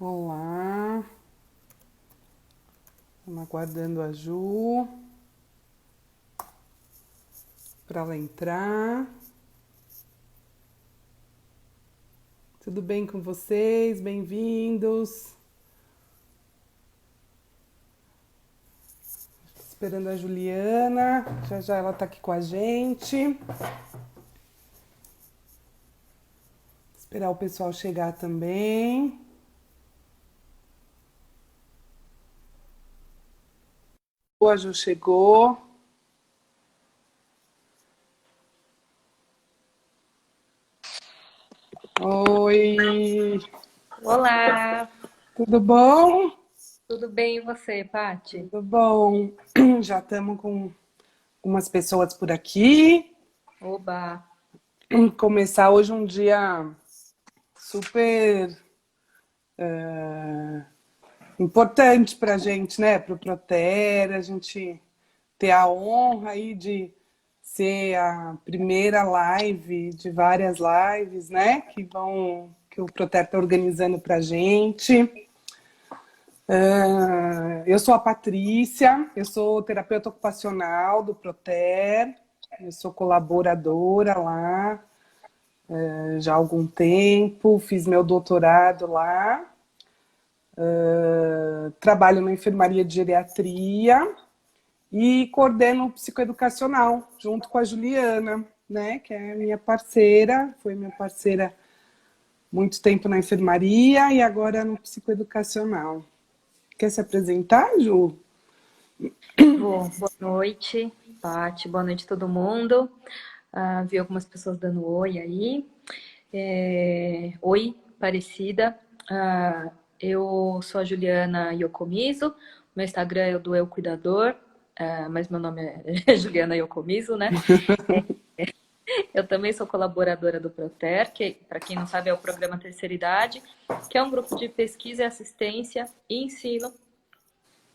Olá, estamos aguardando a Ju para ela entrar. Tudo bem com vocês? Bem-vindos. Esperando a Juliana, já já ela está aqui com a gente. Esperar o pessoal chegar também. A Ju chegou. Oi, Olá, tudo bom? tudo bem e você, Pati? Tudo bom. Já estamos com algumas pessoas por aqui. Oba, Começar hoje um dia super eh, importante para a gente, né? Para o Proter, a gente ter a honra aí de ser a primeira live de várias lives, né? Que o Proter está organizando para a gente. Eu sou a Patrícia, eu sou terapeuta ocupacional do Proter, eu sou colaboradora lá já há algum tempo, fiz meu doutorado lá. Trabalho na enfermaria de geriatria e coordeno o psicoeducacional junto com a Juliana, né, que é minha parceira, foi minha parceira muito tempo na enfermaria e agora no psicoeducacional. Quer se apresentar, Ju? boa noite, Pati, boa noite todo mundo. Vi algumas pessoas dando oi aí. Oi, Parecida. Eu sou a Juliana Yokomizo, meu Instagram é o do Eu Cuidador, mas meu nome é Juliana Yokomizo, né? Eu também sou colaboradora do Proter, que, para quem não sabe, é o Programa Terceira Idade, que é um grupo de pesquisa e assistência e ensino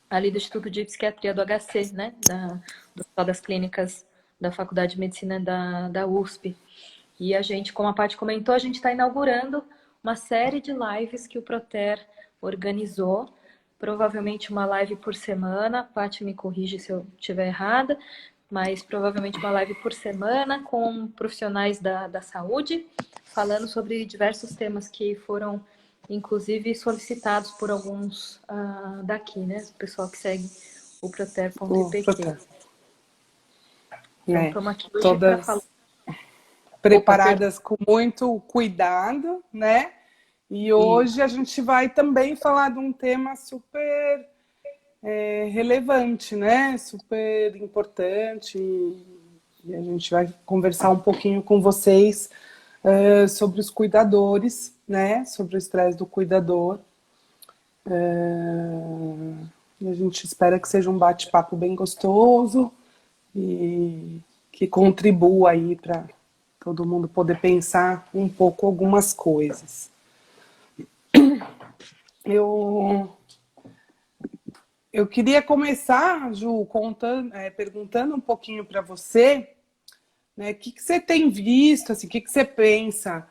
ali do Instituto de Psiquiatria do HC, né? Do Hospital das Clínicas da Faculdade de Medicina da USP. E a gente, como a Paty comentou, a gente está inaugurando uma série de lives que o Proter organizou, provavelmente uma live por semana. A Paty me corrige se eu estiver errada, mas provavelmente uma live por semana com profissionais da saúde, falando sobre diversos temas que foram inclusive solicitados por alguns daqui, né? O pessoal que segue o O proter.ipq. Proter. Então, É, estamos aqui hoje para falar. todas Opa, perdão. preparadas com muito cuidado, né? E hoje a gente vai também falar de um tema super relevante, né? Super importante. E a gente vai conversar um pouquinho com vocês sobre os cuidadores, né? Sobre o estresse do cuidador. E a gente espera que seja um bate-papo bem gostoso e que contribua aí para todo mundo poder pensar um pouco algumas coisas. Eu, eu queria começar, Ju, perguntando um pouquinho para você, né, o que você tem visto, assim, o que você pensa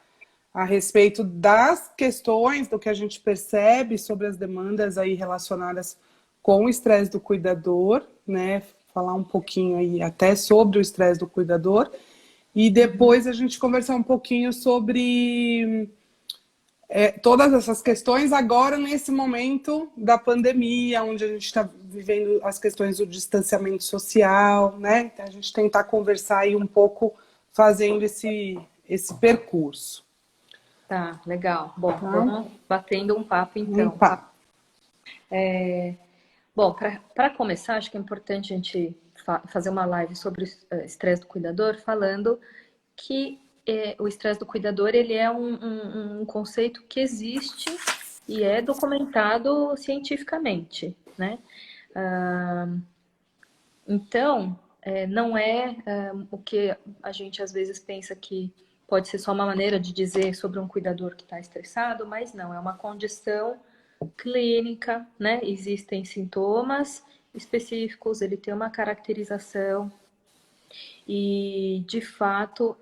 a respeito das questões do que a gente percebe sobre as demandas aí relacionadas com o estresse do cuidador, né? Falar um pouquinho aí até sobre o estresse do cuidador e depois a gente conversar um pouquinho sobre todas essas questões agora nesse momento da pandemia, onde a gente está vivendo as questões do distanciamento social, né? Então, a gente tentar conversar aí um pouco fazendo esse percurso. Tá, legal. Bom, Tá? vamos batendo um papo Um então. papo. Bom, para começar, acho que é importante a gente fazer uma live sobre o estresse do cuidador, falando que o estresse do cuidador ele é um conceito que existe e é documentado cientificamente, né? Ah, Então, não é o que a gente às vezes pensa que pode ser só uma maneira de dizer sobre um cuidador que está estressado, mas não, é uma condição clínica, né? Existem sintomas específicos, ele tem uma caracterização e, de fato,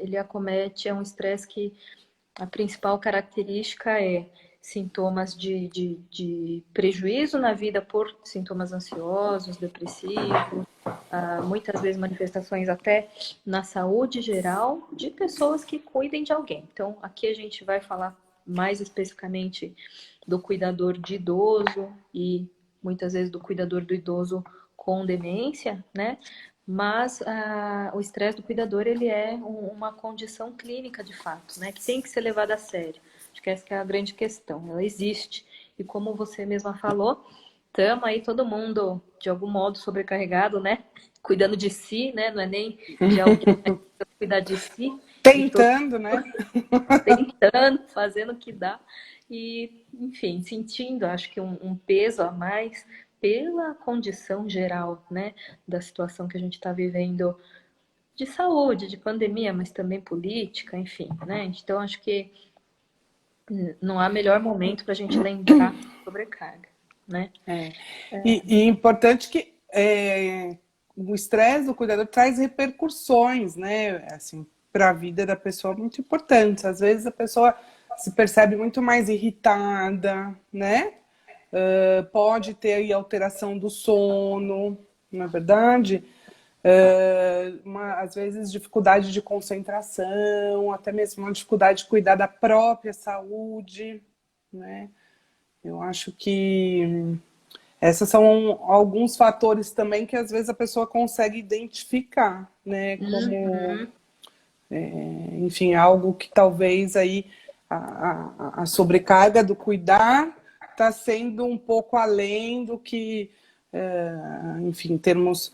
ele acomete, é um estresse que a principal característica é sintomas de prejuízo na vida por sintomas ansiosos, depressivos, muitas vezes manifestações até na saúde geral de pessoas que cuidem de alguém. Então, aqui a gente vai falar mais especificamente do cuidador de idoso e muitas vezes do cuidador do idoso com demência, né? Mas o estresse do cuidador, ele é uma condição clínica de fato, né? Que tem que ser levada a sério. Acho que essa que é a grande questão, ela existe. E como você mesma falou, estamos aí todo mundo, de algum modo, sobrecarregado, né? Cuidando de si, né? Não é nem de alguém, né? Cuidar de si. E todo Tentando, né? tentando, fazendo o que dá. E, enfim, sentindo, acho que um peso a mais pela condição geral, né? Da situação que a gente está vivendo de saúde, de pandemia, mas também política, enfim, né? Então, acho que não há melhor momento para a gente lembrar sobrecarga, né? E importante que o estresse do cuidador traz repercussões, né? Assim, para a vida da pessoa muito importantes. Às vezes a pessoa se percebe muito mais irritada, né? Pode ter aí alteração do sono, não é verdade? Às vezes dificuldade de concentração, até mesmo uma dificuldade de cuidar da própria saúde, né? Eu acho que esses são alguns fatores também que às vezes a pessoa consegue identificar, né? Como, Uhum. enfim, algo que talvez aí a sobrecarga do cuidar está sendo um pouco além do que, enfim, em termos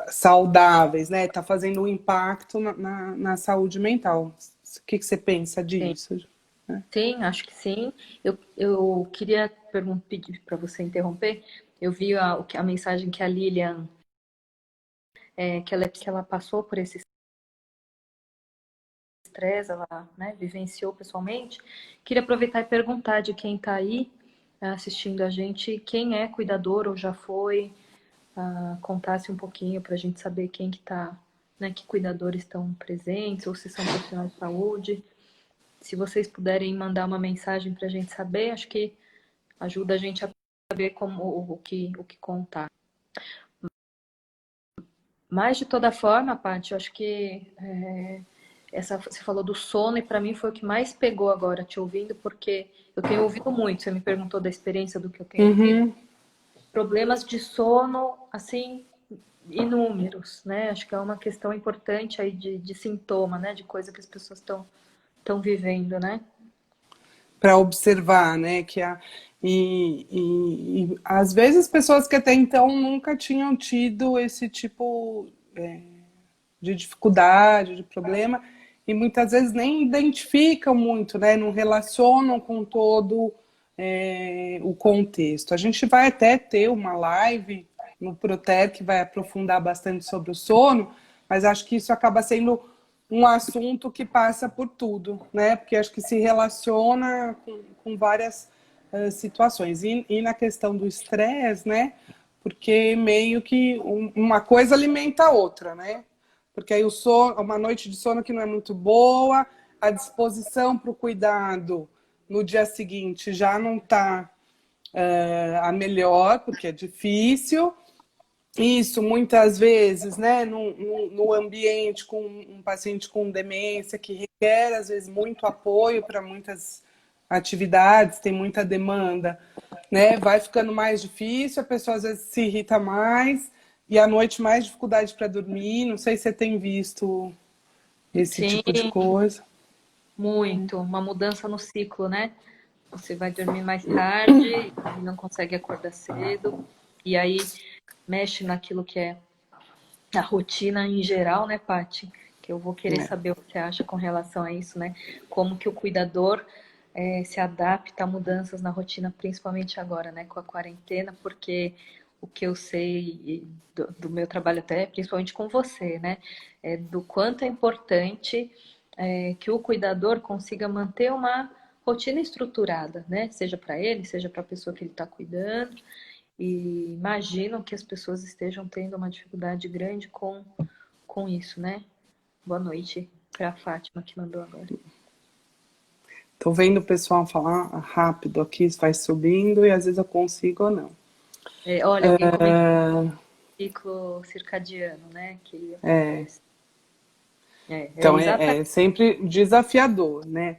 saudáveis, né? Está fazendo um impacto na saúde mental. O que você pensa Sim. disso? Sim, acho que sim. Eu queria pedir para você interromper. Eu vi a mensagem que a Lilian, que ela passou por esse estresse, ela, né, vivenciou pessoalmente. Queria aproveitar e perguntar de quem está aí assistindo a gente, quem é cuidador ou já foi, contasse um pouquinho para a gente saber quem que está, né, que cuidadores estão presentes ou se são profissionais de saúde. Se vocês puderem mandar uma mensagem para a gente saber, acho que ajuda a gente a saber como o que contar. Mas de toda forma, Paty, eu acho que você falou do sono e para mim foi o que mais pegou agora te ouvindo, porque eu tenho ouvido muito. Você me perguntou da experiência do que eu tenho ouvido. Uhum. Problemas de sono, assim, inúmeros, né? Acho que é uma questão importante aí de sintoma, né? De coisa que as pessoas estão vivendo, né? Para observar, né? E às vezes pessoas que até então nunca tinham tido esse tipo de dificuldade, de problema, e muitas vezes nem identificam muito, né? Não relacionam com todo o contexto. A gente vai até ter uma live no Proter que vai aprofundar bastante sobre o sono, mas acho que isso acaba sendo um assunto que passa por tudo, né? Porque acho que se relaciona com várias situações. E na questão do estresse, né? Porque meio que uma coisa alimenta a outra, né? Porque aí o sono, uma noite de sono que não é muito boa, a disposição para o cuidado no dia seguinte já não está a melhor, porque é difícil. Isso, muitas vezes, né, no ambiente com um paciente com demência, que requer, às vezes, muito apoio para muitas atividades, tem muita demanda, né, vai ficando mais difícil, a pessoa às vezes se irrita mais, e à noite mais dificuldade para dormir, não sei se você tem visto esse Sim, tipo de coisa. muito. Uma mudança no ciclo, né? Você vai dormir mais tarde e não consegue acordar cedo. E aí mexe naquilo que é a rotina em geral, né, Paty? Que eu vou querer É. saber o que você acha com relação a isso, né? Como que o cuidador se adapta a mudanças na rotina, principalmente agora, né, com a quarentena, porque o que eu sei do meu trabalho até, principalmente com você, né, é do quanto é importante que o cuidador consiga manter uma rotina estruturada, né, seja para ele, seja para a pessoa que ele está cuidando, e imagino que as pessoas estejam tendo uma dificuldade grande com isso, né? Boa noite para a Fátima que mandou agora. Tô vendo o pessoal falar rápido aqui, vai subindo e às vezes eu consigo ou não. Olha, alguém comentou ciclo circadiano, né? Que acontece. É Então exatamente. é sempre desafiador, né?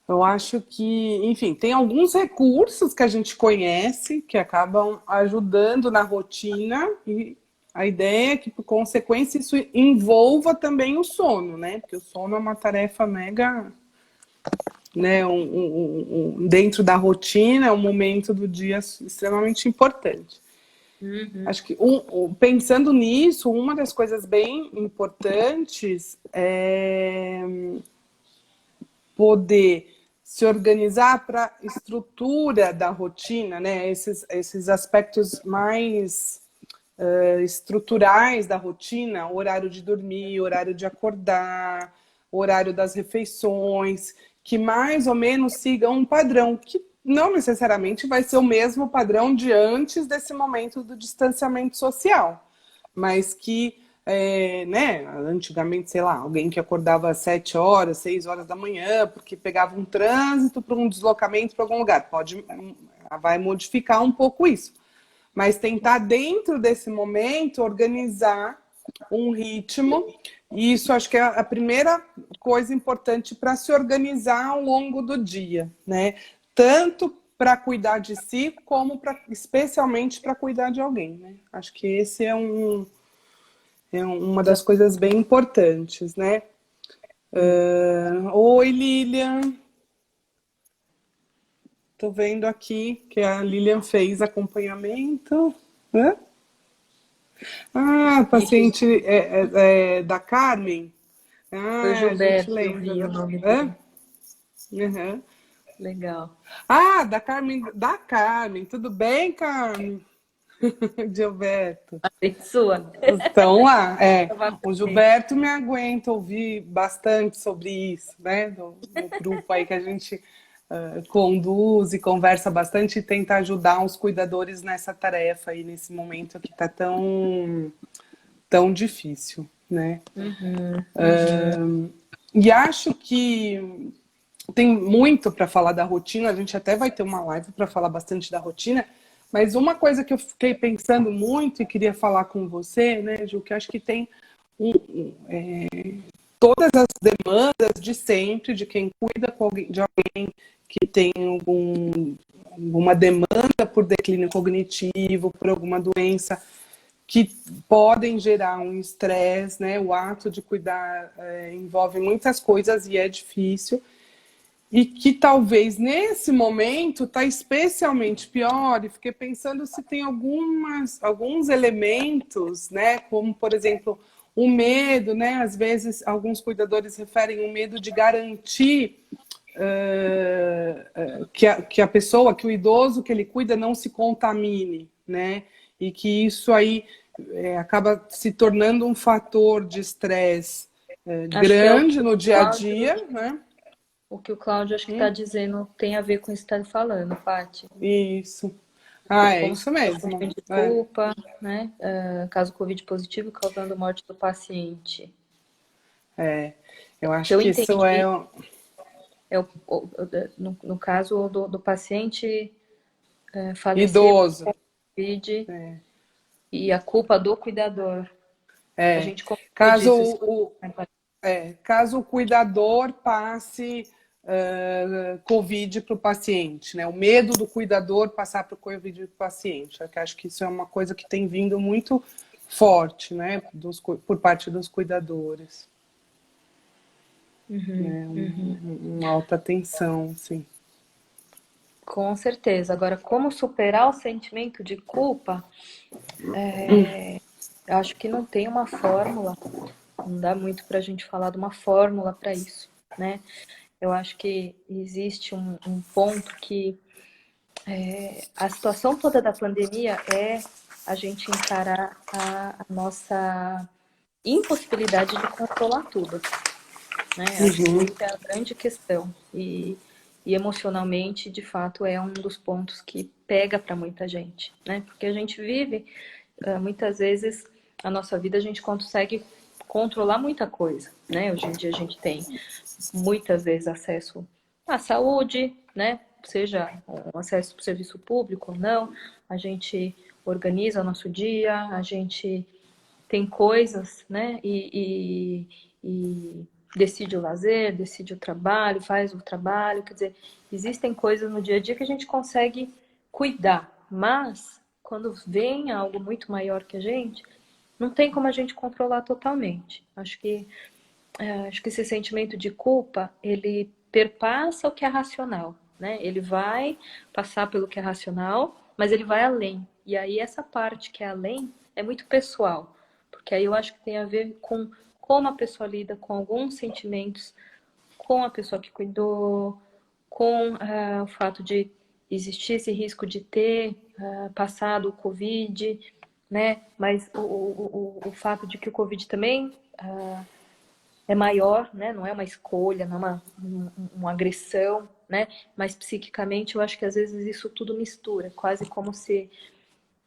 Eu acho que, enfim, tem alguns recursos que a gente conhece que acabam ajudando na rotina e a ideia é que, por consequência, isso envolva também o sono, né? Porque o sono é uma tarefa mega, né? Dentro da rotina, é um momento do dia extremamente importante. Uhum. Acho que pensando nisso, uma das coisas bem importantes é poder se organizar para a estrutura da rotina, né? Esses aspectos mais estruturais da rotina, horário de dormir, horário de acordar, horário das refeições, que mais ou menos sigam um padrão, que não necessariamente vai ser o mesmo padrão de antes desse momento do distanciamento social, mas que né, antigamente, sei lá, alguém que acordava às 7 horas, 6 horas da manhã, porque pegava um trânsito para um deslocamento para algum lugar, vai modificar um pouco isso. Mas tentar, dentro desse momento, organizar um ritmo. E isso acho que é a primeira coisa importante para se organizar ao longo do dia, né? Tanto para cuidar de si, como especialmente para cuidar de alguém, né? Acho que esse é uma das coisas bem importantes, né? Oi, Lilian. Tô vendo aqui que a Lilian fez acompanhamento. Hã? Ah, Isso, paciente da Carmen? foi o Ah, a gente Gilberto, eu lembra. vi o nome Hã? dele. Uhum. Legal. Ah, da Carmen. Tudo bem, Carmen? Gilberto. A sua. Então lá, o Provavelmente. Gilberto me aguenta ouvir bastante sobre isso, né? No grupo aí que a gente conduz e conversa bastante e tenta ajudar os cuidadores nessa tarefa aí, nesse momento que tá tão difícil, né? Uhum, uhum. E acho que tem muito para falar da rotina, a gente até vai ter uma live para falar bastante da rotina, mas uma coisa que eu fiquei pensando muito e queria falar com você, né, Ju, que acho que tem todas as demandas de sempre, de quem cuida de alguém que tem alguma demanda por declínio cognitivo, por alguma doença, que podem gerar um estresse, né? O ato de cuidar envolve muitas coisas e é difícil. E que talvez nesse momento está especialmente pior, e fiquei pensando se tem alguns elementos, né? Como, por exemplo, o medo, né? Às vezes, alguns cuidadores referem o medo de garantir que a pessoa, que o idoso que ele cuida não se contamine, né? E que isso aí acaba se tornando um fator de estresse Acho que é o grande que o no dia a Cláudio, dia, né? acho que está dizendo, tem a ver com isso que está falando, Paty. Isso. Ah, é Como se isso fosse um mesmo. sentimento de culpa, né? Caso Covid positivo causando morte do paciente. Eu Se acho eu que isso é. entendi, no caso do paciente falecer Idoso. por Covid e a culpa do cuidador. A É. gente comentou Caso disso. caso o cuidador passe Covid para o paciente, né? O medo do cuidador passar para o Covid para o paciente. Acho que isso é uma coisa que tem vindo muito forte, né? Por parte dos cuidadores. Uhum, Né? uhum. Uma alta tensão, sim. Com certeza. Agora, como superar o sentimento de culpa? Eu acho que não tem uma fórmula, não dá muito para a gente falar de uma fórmula para isso, né? Eu acho que existe um ponto que a situação toda da pandemia é a gente encarar a nossa impossibilidade de controlar tudo, né? Acho que essa é a grande questão. E emocionalmente, de fato, é um dos pontos que pega para muita gente, né? Porque a gente vive, muitas vezes, a nossa vida a gente consegue controlar muita coisa, né? Hoje em dia a gente tem muitas vezes acesso a saúde, né? Seja o acesso para o serviço público ou não, a gente organiza o nosso dia, a gente tem coisas, né? E decide o lazer, decide o trabalho, faz o trabalho. Quer dizer, existem coisas no dia a dia que a gente consegue cuidar, mas quando vem algo muito maior que a gente, não tem como a gente controlar totalmente. Acho que esse sentimento de culpa, ele perpassa o que é racional, né? Ele vai passar pelo que é racional, mas ele vai além. E aí essa parte que é além é muito pessoal, porque aí eu acho que tem a ver com como a pessoa lida com alguns sentimentos, com a pessoa que cuidou, com o fato de existir esse risco de ter passado o Covid, né? Mas o fato de que o Covid também é maior, né? Não é uma escolha, não é uma agressão, né? Mas psiquicamente eu acho que às vezes isso tudo mistura, quase como se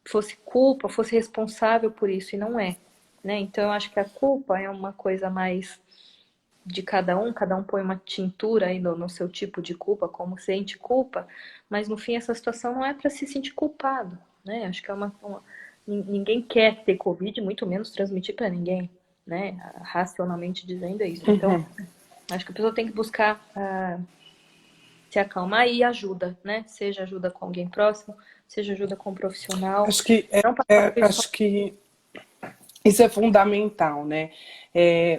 fosse culpa, fosse responsável por isso, e não é, né? Então eu acho que a culpa é uma coisa mais de cada um põe uma tintura aí no seu tipo de culpa, como sente culpa, mas no fim essa situação não é para se sentir culpado, né? Acho que é ninguém quer ter Covid, muito menos transmitir para ninguém, né? Racionalmente dizendo isso. Então, acho que a pessoa tem que buscar se acalmar e ajuda, né? Seja ajuda com alguém próximo, seja ajuda com um profissional. Acho que, Não passar por isso. acho que isso é fundamental, né?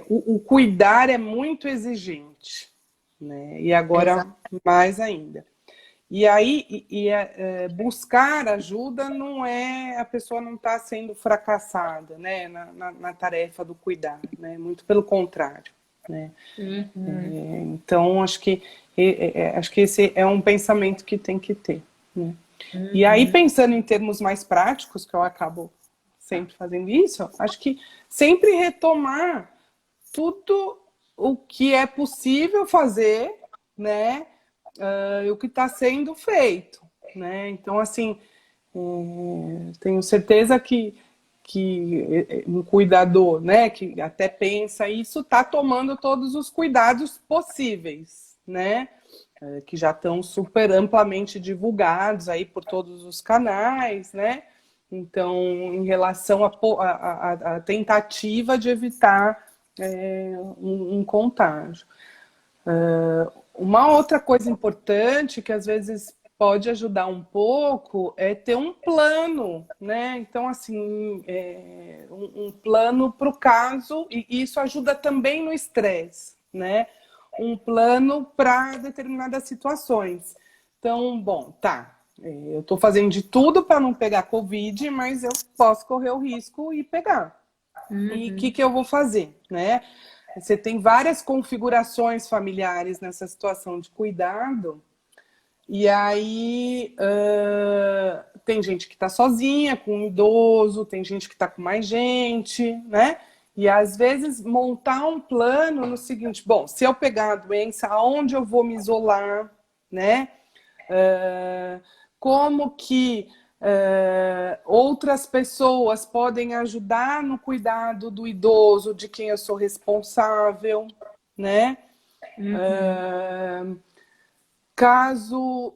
O cuidar é muito exigente, né? E agora Exato. mais ainda. E aí, buscar ajuda não é, a pessoa não está sendo fracassada, né, na tarefa do cuidar, né? Muito pelo contrário, né? Então, acho que esse é um pensamento que tem que ter, né? E aí, pensando em termos mais práticos, que eu acabo sempre fazendo isso, acho que sempre retomar tudo o que é possível fazer, né? O que está sendo feito, né? Então, assim, tenho certeza que um cuidador, né, que até pensa isso, está tomando todos os cuidados possíveis, né? Que já estão super amplamente divulgados aí por todos os canais, né? Então, em relação à tentativa de evitar um contágio. Uma outra coisa importante que às vezes pode ajudar um pouco é ter um plano, né? Então, assim, um plano para o caso, e isso ajuda também no estresse, né? Um plano para determinadas situações. Então, bom, tá. Eu estou fazendo de tudo para não pegar Covid, mas eu posso correr o risco e pegar. E o que eu vou fazer, né? Você tem várias configurações familiares nessa situação de cuidado, e aí tem gente que está sozinha, com um idoso, tem gente que está com mais gente, né? E às vezes montar um plano no seguinte: bom, se eu pegar a doença, aonde eu vou me isolar, né? Como que outras pessoas podem ajudar no cuidado do idoso, de quem eu sou responsável, né? Caso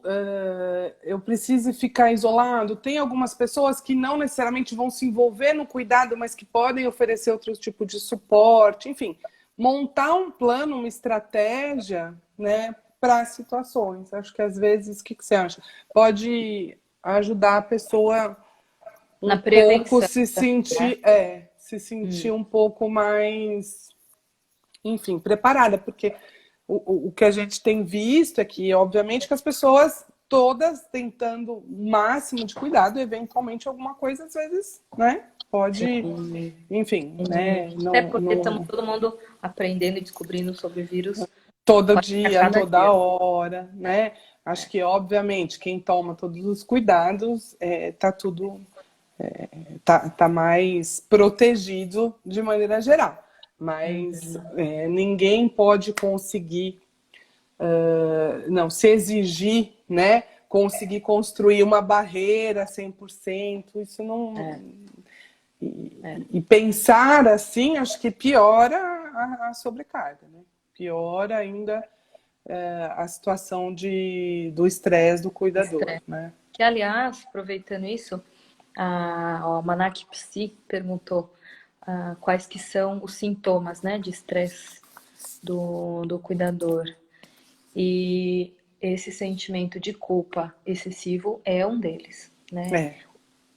eu precise ficar isolado, tem algumas pessoas que não necessariamente vão se envolver no cuidado, mas que podem oferecer outro tipo de suporte, enfim, montar um plano, uma estratégia, né, para situações. Acho que às vezes, o que você acha? Pode ajudar a pessoa Na um pouco prevenção, né? se sentir um pouco mais, enfim, preparada, porque o que a gente tem visto é que, obviamente, que as pessoas todas tentando o máximo de cuidado, eventualmente alguma coisa, às vezes, né, pode, Sim. enfim, né, Até porque estamos todo mundo aprendendo e descobrindo sobre vírus todo quase a dia, cada toda dia. hora, né? Acho que, obviamente, quem toma todos os cuidados, tá tudo tá mais protegido de maneira geral. Mas ninguém pode conseguir, não, se exigir, né? Conseguir construir uma barreira 100%, isso não. E pensar assim, acho que piora a sobrecarga, né? Piora ainda a situação do estresse do cuidador, Estresse. né? Que, aliás, aproveitando isso, a Almanac Psi perguntou quais que são os sintomas, né, de estresse do cuidador. E esse sentimento de culpa excessivo é um deles, né? É.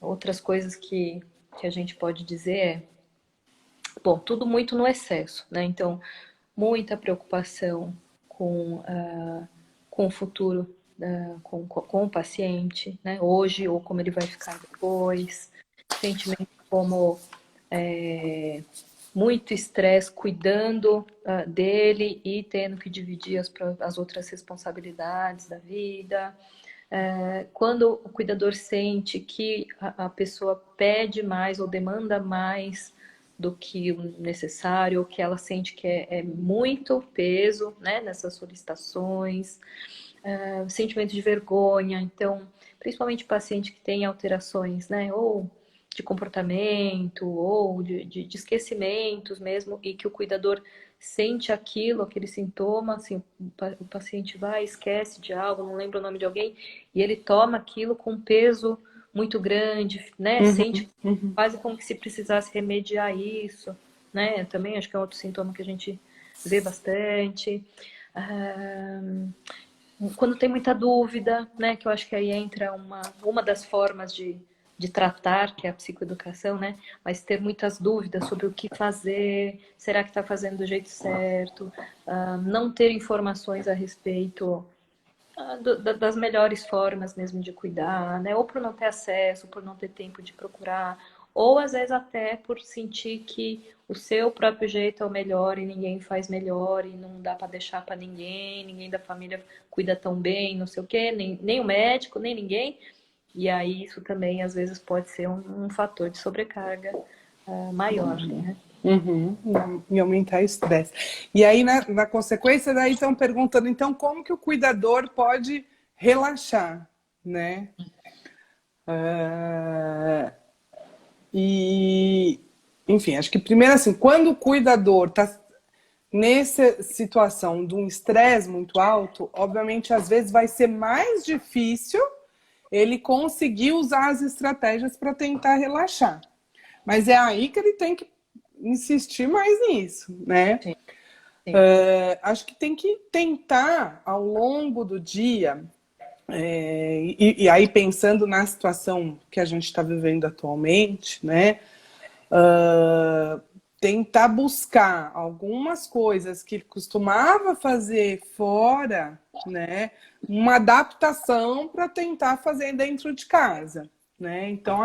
Outras coisas que a gente pode dizer é, bom, tudo muito no excesso, né? Então, muita preocupação com o futuro, com o paciente, né? Hoje ou como ele vai ficar depois. Sentimento como muito estresse cuidando dele e tendo que dividir as outras responsabilidades da vida. Quando o cuidador sente que a pessoa pede mais ou demanda mais do que o necessário, ou que ela sente que é muito peso, né, nessas solicitações, sentimento de vergonha. Então, principalmente paciente que tem alterações, né, ou de comportamento, ou de esquecimentos mesmo, e que o cuidador sente aquilo, aquele sintoma, assim, o paciente vai, esquece de algo, não lembra o nome de alguém, e ele toma aquilo com peso muito grande, né? Sente quase como que se precisasse remediar isso, né? Também acho que é outro sintoma que a gente vê bastante. Quando tem muita dúvida, né? Que eu acho que aí entra uma das formas de tratar, que é a psicoeducação, né? Mas ter muitas dúvidas sobre o que fazer, será que está fazendo do jeito certo, não ter informações a respeito das melhores formas mesmo de cuidar, né? Ou por não ter acesso, por não ter tempo de procurar, ou às vezes até por sentir que o seu próprio jeito é o melhor e ninguém faz melhor e não dá para deixar para ninguém, ninguém da família cuida tão bem, não sei o quê, nem o médico, nem ninguém. E aí isso também às vezes pode ser um fator de sobrecarga maior, né? E aumentar o estresse. E aí, na consequência, daí estão perguntando, então, como que o cuidador pode relaxar, né? Enfim, acho que primeiro assim, quando o cuidador está nessa situação de um estresse muito alto, obviamente, às vezes vai ser mais difícil ele conseguir usar as estratégias para tentar relaxar. Mas é aí que ele tem que insistir mais nisso, né? Sim, sim. Acho que tem que tentar, ao longo do dia, e aí pensando na situação que a gente está vivendo atualmente, né? Tentar buscar algumas coisas que ele costumava fazer fora, né? Uma adaptação para tentar fazer dentro de casa, né? Então,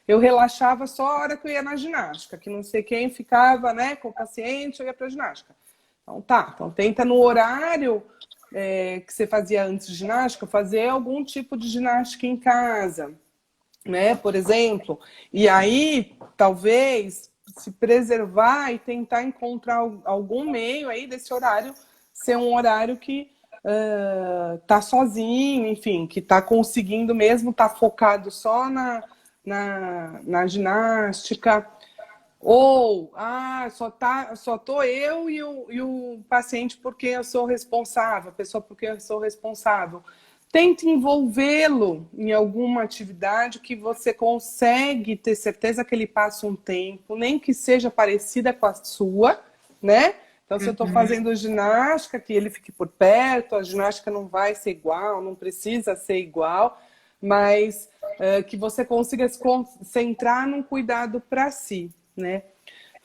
eu relaxava só a hora que eu ia na ginástica, que não sei quem ficava, né, com o paciente, eu ia para a ginástica. Então, tá. Então, tenta no horário que você fazia antes de ginástica, fazer algum tipo de ginástica em casa, né, por exemplo. E aí, talvez, se preservar e tentar encontrar algum meio aí desse horário ser um horário que tá sozinho, enfim, que tá conseguindo mesmo, tá focado só na ginástica. Ou, só tô eu e o paciente porque eu sou responsável, a pessoa porque eu sou responsável. Tente envolvê-lo em alguma atividade que você consegue ter certeza que ele passa um tempo, nem que seja parecida com a sua, né? Então, se eu estou fazendo ginástica, que ele fique por perto, a ginástica não vai ser igual, não precisa ser igual, mas que você consiga se concentrar num cuidado para si, né?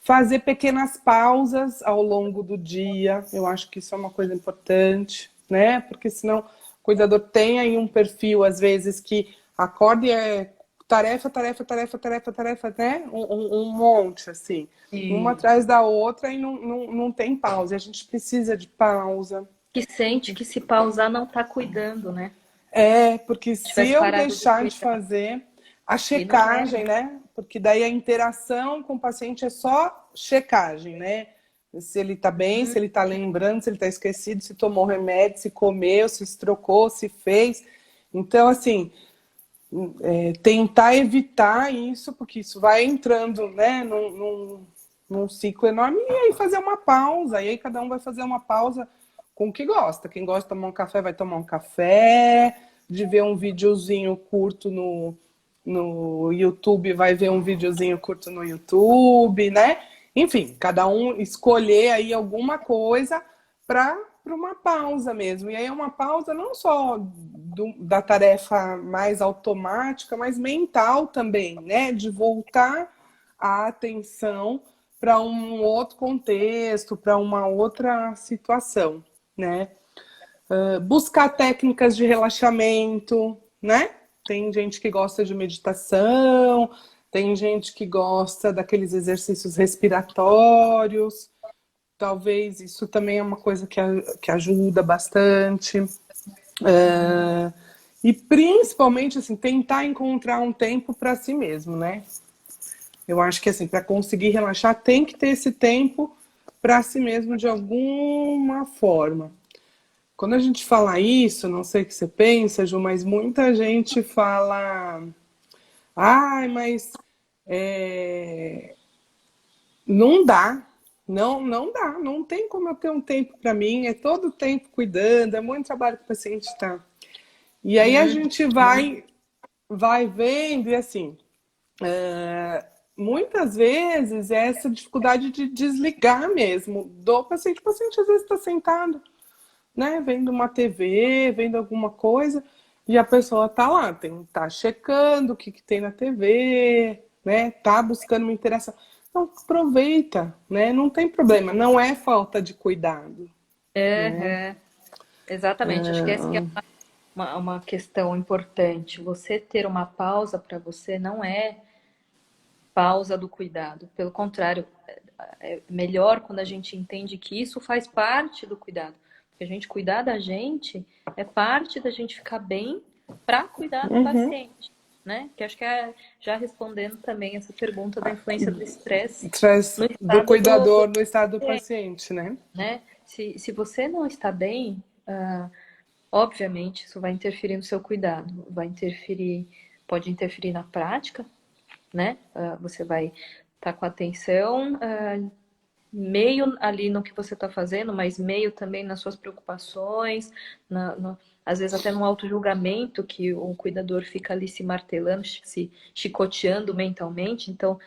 Fazer pequenas pausas ao longo do dia, eu acho que isso é uma coisa importante, né? Porque senão o cuidador tem aí um perfil, às vezes, que acorda e é tarefa, tarefa, tarefa, tarefa, tarefa, né? Um monte, assim. Uma atrás da outra e não tem pausa. A gente precisa de pausa. Que sente que se pausar não está cuidando, né? Porque Se se tivesse eu parado de deixar de cuidar. fazer a E não é, checagem, né? Porque daí a interação com o paciente é só checagem, né? Se ele tá bem, se ele tá lembrando, se ele tá esquecido, se tomou remédio, se comeu, se trocou, se fez. Então, assim, tentar evitar isso, porque isso vai entrando, né, num ciclo enorme, e aí fazer uma pausa, e aí cada um vai fazer uma pausa com o que gosta. Quem gosta de tomar um café vai tomar um café, de ver um videozinho curto no YouTube, vai ver um videozinho curto no YouTube, né? Enfim, cada um escolher aí alguma coisa para uma pausa mesmo. E aí é uma pausa não só da tarefa mais automática, mas mental também, né? De voltar a atenção para um outro contexto, para uma outra situação, né? Buscar técnicas de relaxamento, né? Tem gente que gosta de meditação, tem gente que gosta daqueles exercícios respiratórios. Talvez isso também é uma coisa que ajuda bastante. E principalmente, assim, tentar encontrar um tempo para si mesmo, né? Eu acho que, assim, para conseguir relaxar, tem que ter esse tempo para si mesmo de alguma forma. Quando a gente fala isso, não sei o que você pensa, Ju, mas muita gente fala... Ai, mas não dá. Não dá. Não tem como eu ter um tempo para mim. É todo o tempo cuidando, é muito trabalho que o paciente está. E aí a gente vai vendo e assim... muitas vezes é essa dificuldade de desligar mesmo do paciente. O paciente às vezes está sentado, né, vendo uma TV, vendo alguma coisa, e a pessoa tá lá, tá checando o que tem na TV, né, tá buscando uma interação. Então, aproveita, né, não tem problema, não é falta de cuidado, né? Exatamente. Acho que essa que é uma questão importante. Você ter uma pausa para você não é pausa do cuidado. Pelo contrário, é melhor quando a gente entende que isso faz parte do cuidado. Porque a gente cuidar da gente é parte da gente ficar bem para cuidar do paciente, né? Que acho que já respondendo também essa pergunta da influência do estresse Traz no do estado cuidador no estado do paciente, né? né? Se você não está bem, obviamente isso vai interferir no seu cuidado, pode interferir na prática, né? Você vai estar com atenção meio ali no que você está fazendo, mas meio também nas suas preocupações, às vezes até no auto-julgamento que o cuidador fica ali se martelando, se chicoteando mentalmente. Então,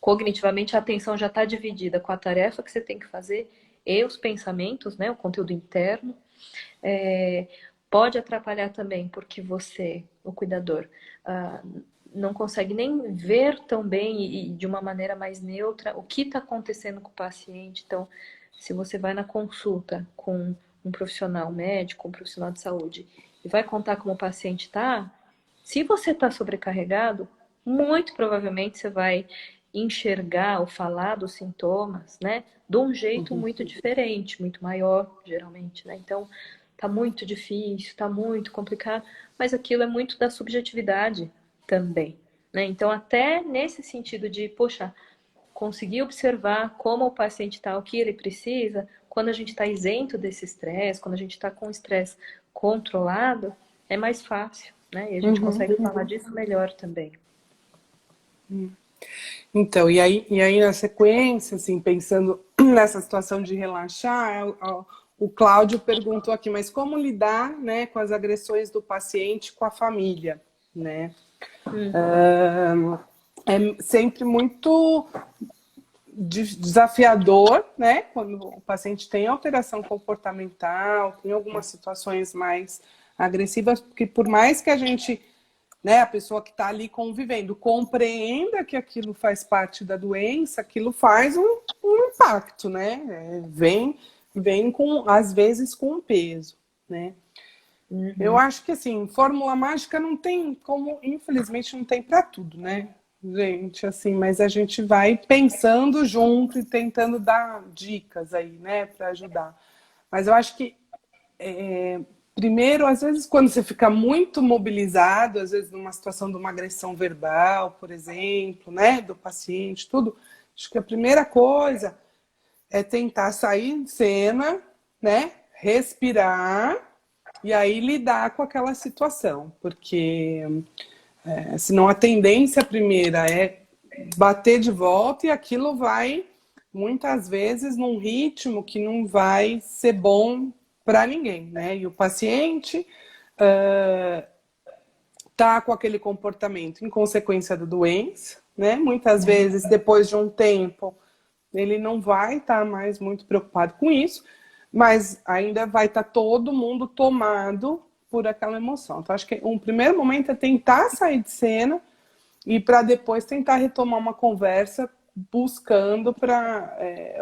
cognitivamente, a atenção já está dividida com a tarefa que você tem que fazer e os pensamentos, né? O conteúdo interno. Pode atrapalhar também, porque você, o cuidador, não consegue nem ver tão bem e de uma maneira mais neutra o que está acontecendo com o paciente. Então, se você vai na consulta com um profissional médico, um profissional de saúde, e vai contar como o paciente está, se você está sobrecarregado, muito provavelmente você vai enxergar ou falar dos sintomas, né, de um jeito muito diferente, muito maior, geralmente, né? Então, tá muito difícil, tá muito complicado, mas aquilo é muito da subjetividade também, né? Então, até nesse sentido de, poxa, conseguir observar como o paciente está, o que ele precisa, quando a gente está isento desse estresse, quando a gente está com o estresse controlado, é mais fácil, né? E a gente consegue falar disso melhor também. Então, e aí na sequência, assim, pensando nessa situação de relaxar, o Cláudio perguntou aqui, mas como lidar, né, com as agressões do paciente com a família, né? É sempre muito desafiador, né, quando o paciente tem alteração comportamental, tem algumas situações mais agressivas, porque por mais que a gente, né, a pessoa que está ali convivendo compreenda que aquilo faz parte da doença, aquilo faz um impacto, né? Vem com, às vezes, com um peso, né? Eu acho que, assim, fórmula mágica não tem como, infelizmente, não tem para tudo, né? Gente, assim, mas a gente vai pensando junto e tentando dar dicas aí, né, para ajudar. Mas eu acho que primeiro, às vezes, quando você fica muito mobilizado, às vezes numa situação de uma agressão verbal, por exemplo, né, do paciente, tudo, acho que a primeira coisa é tentar sair de cena, né, respirar e aí lidar com aquela situação, porque senão a tendência primeira é bater de volta e aquilo vai, muitas vezes, num ritmo que não vai ser bom para ninguém, né? E o paciente tá com aquele comportamento em consequência da doença, né? Muitas vezes, depois de um tempo, ele não vai estar mais muito preocupado com isso, mas ainda vai estar todo mundo tomado por aquela emoção. Então, acho que um primeiro momento é tentar sair de cena e para depois tentar retomar uma conversa buscando para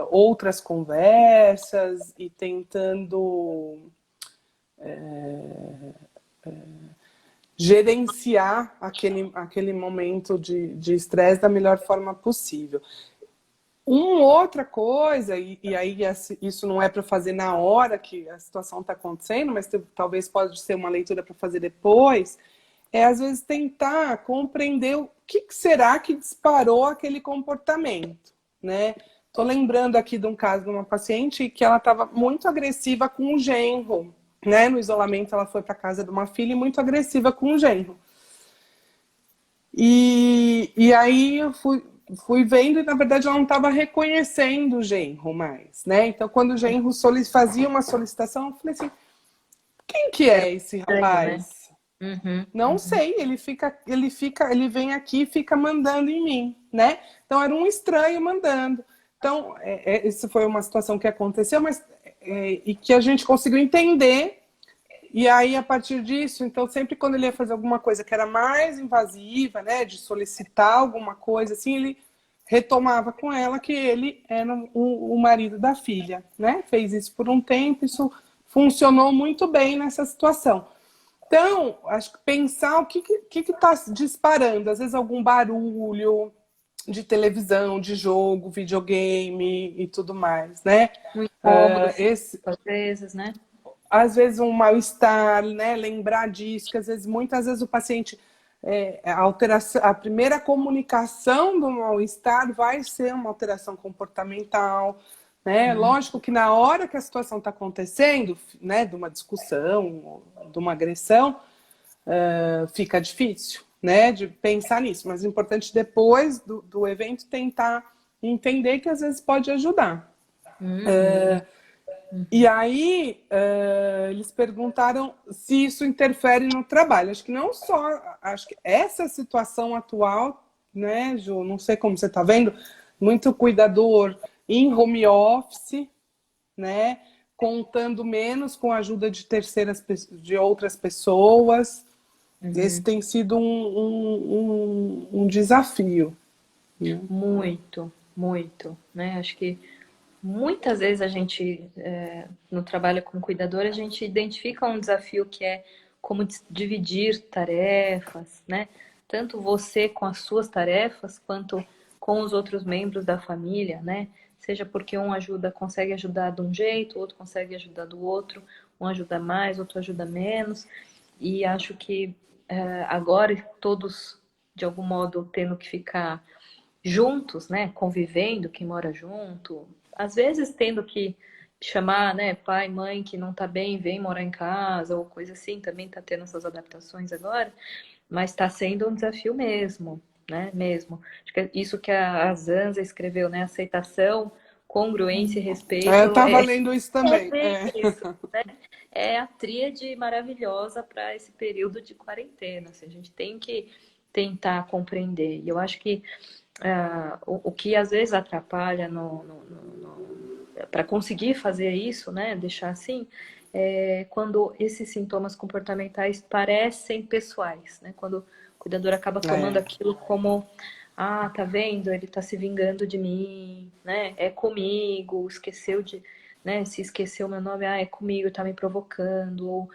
outras conversas e tentando gerenciar aquele momento de estresse da melhor forma possível. Uma outra coisa, e aí isso não é para fazer na hora que a situação está acontecendo, mas talvez pode ser uma leitura para fazer depois, é às vezes tentar compreender o que será que disparou aquele comportamento, né? Estou lembrando aqui de um caso de uma paciente que ela estava muito agressiva com o genro, né? No isolamento ela foi para casa de uma filha e muito agressiva com o genro. E aí eu fui vendo e, na verdade, ela não estava reconhecendo o genro mais, né? Então, quando o genro fazia uma solicitação, eu falei assim, quem que é esse rapaz? Não sei, ele vem aqui e fica mandando em mim, né? Então, era um estranho mandando. Então, essa foi uma situação que aconteceu, mas e que a gente conseguiu entender. E aí, a partir disso, então, sempre quando ele ia fazer alguma coisa que era mais invasiva, né, de solicitar alguma coisa, assim, ele retomava com ela que ele era o marido da filha, né? Fez isso por um tempo, isso funcionou muito bem nessa situação. Então, acho que pensar o que está disparando, às vezes algum barulho de televisão, de jogo, videogame e tudo mais, né? Um incômodo, Às vezes, né? Às vezes um mal-estar, né? Lembrar disso, que muitas vezes o paciente, a primeira comunicação do mal-estar vai ser uma alteração comportamental, né? Lógico que na hora que a situação está acontecendo, né, de uma discussão, de uma agressão, fica difícil, né, de pensar nisso. Mas é importante depois do evento tentar entender que às vezes pode ajudar. E aí, eles perguntaram se isso interfere no trabalho. Acho que não só... Acho que essa situação atual, né, Ju? Não sei como você está vendo, muito cuidador em home office, né? Contando menos com a ajuda de outras pessoas. Esse tem sido um desafio. Né? Muito, muito, né? Acho que muitas vezes a gente, no trabalho com cuidador, a gente identifica um desafio que é como dividir tarefas, né? Tanto você com as suas tarefas, quanto com os outros membros da família, né? Seja porque um consegue ajudar de um jeito, o outro consegue ajudar do outro, um ajuda mais, outro ajuda menos. E acho que agora todos, de algum modo, tendo que ficar juntos, né, convivendo, quem mora junto, às vezes tendo que chamar, né, pai, mãe que não tá bem, vem morar em casa, ou coisa assim, também tá tendo essas adaptações agora, mas está sendo um desafio mesmo, né, mesmo. Acho que é isso que a Zanza escreveu, né, aceitação, congruência e respeito. Eu estava lendo isso também. Isso, né? É a tríade maravilhosa para esse período de quarentena. Assim, a gente tem que tentar compreender. E eu acho que o que às vezes atrapalha para conseguir fazer isso, né, deixar assim, é quando esses sintomas comportamentais parecem pessoais, né, quando o cuidador acaba tomando aquilo como, tá vendo, ele tá se vingando de mim, né, é comigo, né, se esqueceu meu nome, é comigo, tá me provocando, ou,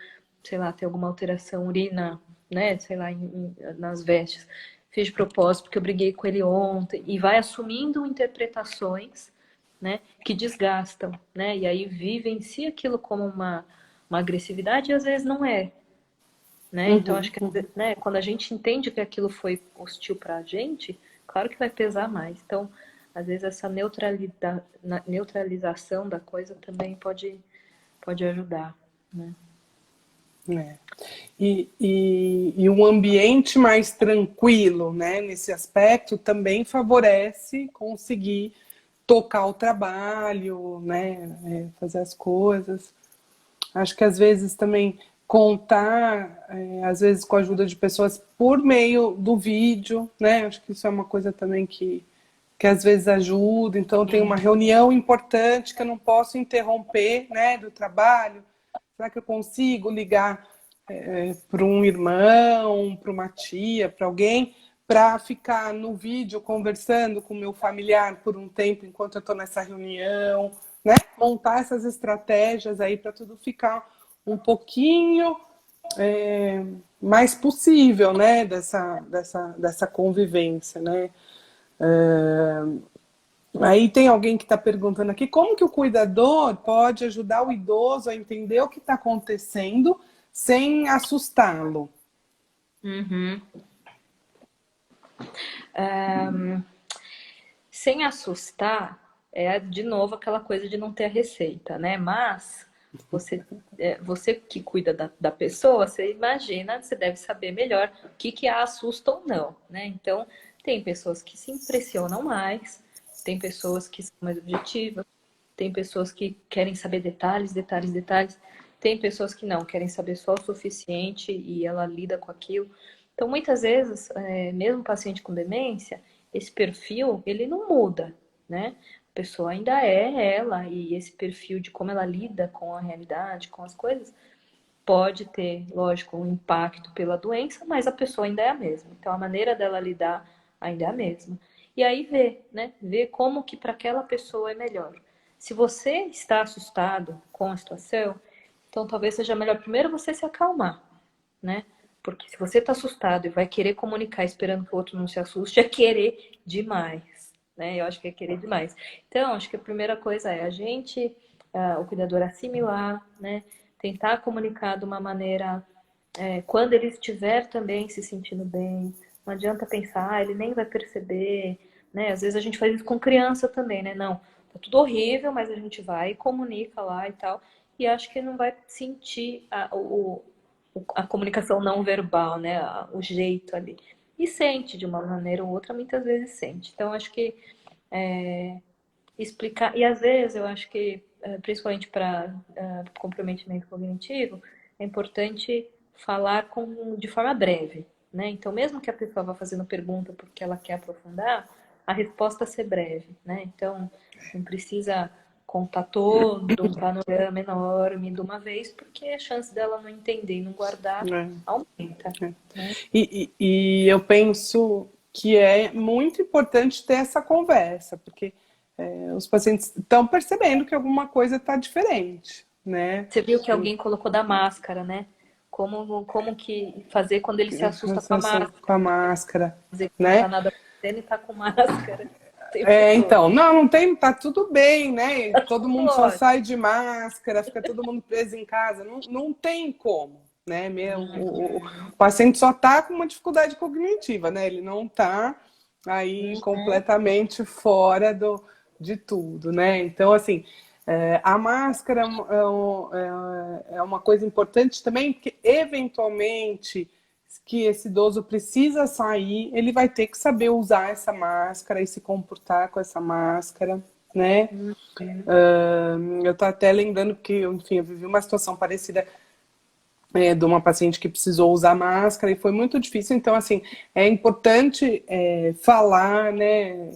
sei lá, tem alguma alteração, urina, né, sei lá, nas vestes. Fiz de propósito porque eu briguei com ele ontem, e vai assumindo interpretações, né, que desgastam, né, e aí vivencia aquilo como uma agressividade e às vezes não é, né, então acho que, né, quando a gente entende que aquilo foi hostil pra gente, claro que vai pesar mais, então às vezes essa neutralização da coisa também pode ajudar, né. E um ambiente mais tranquilo, né, nesse aspecto, também favorece conseguir tocar o trabalho, né, fazer as coisas. Acho que às vezes também contar, às vezes com a ajuda de pessoas por meio do vídeo, né? Acho que isso é uma coisa também que às vezes ajuda. Então, tem uma Sim. reunião importante que eu não posso interromper, né, do trabalho. Será que eu consigo ligar para um irmão, para uma tia, para alguém, para ficar no vídeo conversando com o meu familiar por um tempo enquanto eu estou nessa reunião, né? Montar essas estratégias aí para tudo ficar um pouquinho é, mais possível, né? Dessa convivência, né? Aí tem alguém que está perguntando aqui como que o cuidador pode ajudar o idoso a entender o que está acontecendo sem assustá-lo. Uhum. Sem assustar, é de novo aquela coisa de não ter a receita, né? Mas você que cuida da pessoa, você imagina, você deve saber melhor o que a assusta ou não, né? Então, tem pessoas que se impressionam mais, tem pessoas que são mais objetivas, tem pessoas que querem saber detalhes, detalhes, detalhes, tem pessoas que não, querem saber só o suficiente e ela lida com aquilo. Então, muitas vezes, mesmo paciente com demência, esse perfil, ele não muda, né? A pessoa ainda é ela e esse perfil de como ela lida com a realidade, com as coisas, pode ter, lógico, um impacto pela doença, mas a pessoa ainda é a mesma. Então, a maneira dela lidar ainda é a mesma. E aí ver, né? Ver como que para aquela pessoa é melhor. Se você está assustado com a situação, então talvez seja melhor primeiro você se acalmar, né? Porque se você está assustado e vai querer comunicar esperando que o outro não se assuste, é querer demais, né? Eu acho que é querer demais. Então, acho que a primeira coisa é a gente, o cuidador assimilar, né? Tentar comunicar de uma maneira, quando ele estiver também se sentindo bem. Não adianta pensar, ele nem vai perceber, né? Às vezes a gente faz isso com criança também, né? Não, tá tudo horrível, mas a gente vai e comunica lá e tal. E acho que não vai sentir a comunicação não verbal, né? O jeito ali. E sente de uma maneira ou outra, muitas vezes sente. Então, acho que explicar. E às vezes eu acho que, principalmente para comprometimento cognitivo, é importante falar de forma breve, né? Então, mesmo que a pessoa vá fazendo pergunta porque ela quer aprofundar, a resposta ser breve, né? Então, não precisa contar todo um panorama enorme de uma vez, porque a chance dela não entender e não guardar Né? aumenta, né? E eu penso que é muito importante ter essa conversa, porque os pacientes estão percebendo que alguma coisa está diferente, né? Você viu que alguém colocou da máscara, né? Como que fazer quando ele se assusta com a Com a máscara? máscara, Dizer que não tá né? nada acontecendo e tá com máscara o tempo todo. Então, não tem, tá tudo bem, né? Tá Todo tudo mundo só ótimo. sai de máscara, fica todo mundo preso em casa, não tem como, né? O paciente só tá com uma dificuldade cognitiva, né? Ele não tá aí Uhum. completamente fora de tudo, né? Então, assim, a máscara é uma coisa importante também, porque eventualmente que esse idoso precisa sair, ele vai ter que saber usar essa máscara e se comportar com essa máscara, né? Uhum. Eu tô até lembrando que, enfim, eu vivi uma situação parecida de uma paciente que precisou usar máscara e foi muito difícil. Então, assim, é importante falar, né,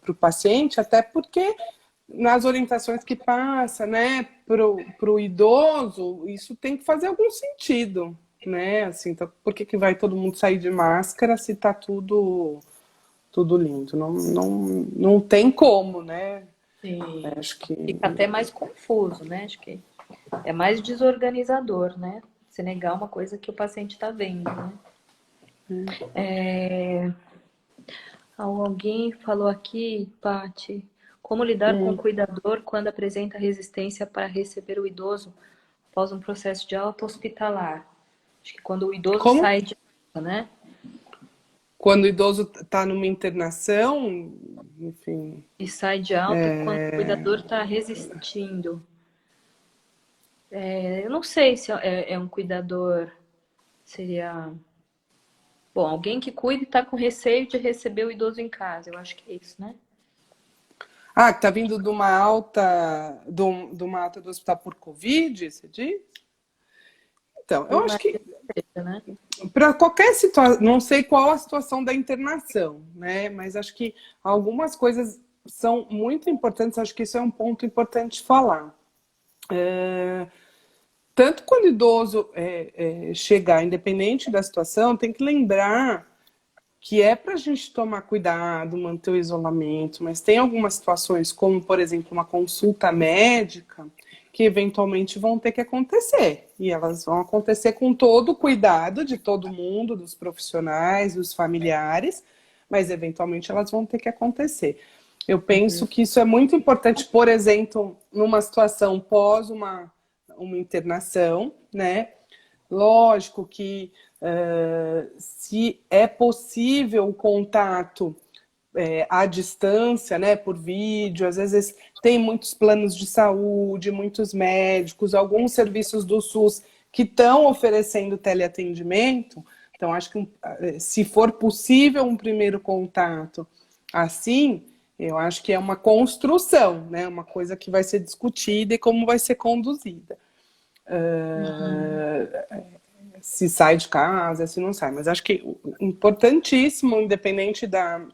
para o paciente, até porque nas orientações que passa, né, para o idoso, isso tem que fazer algum sentido, né? Assim, então, por que vai todo mundo sair de máscara se tá tudo lindo? Não tem como, né? Sim. Acho que Fica até mais confuso, né? Acho que é mais desorganizador, né? Você negar uma coisa que o paciente está vendo, né? Alguém falou aqui, Paty, como lidar com o cuidador quando apresenta resistência para receber o idoso após um processo de alta hospitalar? Acho que quando o idoso como sai de casa, né? quando o idoso está numa internação, enfim, E sai de alta quando o cuidador está resistindo. Eu não sei se é um cuidador, seria. Bom, alguém que cuida e está com receio de receber o idoso em casa. Eu acho que é isso, né? Ah, que tá vindo de uma alta, de uma alta do hospital por Covid, você diz? Então, eu acho que Né? para qualquer situação, não sei qual a situação da internação, né? Mas acho que algumas coisas são muito importantes, acho que isso é um ponto importante falar. Tanto quando o idoso chegar, independente da situação, tem que lembrar que é para a gente tomar cuidado, manter o isolamento, mas tem algumas situações, como, por exemplo, uma consulta médica, que eventualmente vão ter que acontecer. E elas vão acontecer com todo o cuidado de todo mundo, dos profissionais, dos familiares, mas eventualmente elas vão ter que acontecer. Eu penso que isso é muito importante, por exemplo, numa situação pós uma internação, né? Lógico que se é possível o contato à distância, né, por vídeo, às vezes tem muitos planos de saúde, muitos médicos, alguns serviços do SUS que estão oferecendo teleatendimento. Então, acho que se for possível um primeiro contato assim, eu acho que é uma construção, né, uma coisa que vai ser discutida e como vai ser conduzida. Se sai de casa, se não sai. Mas acho que importantíssimo, independente da,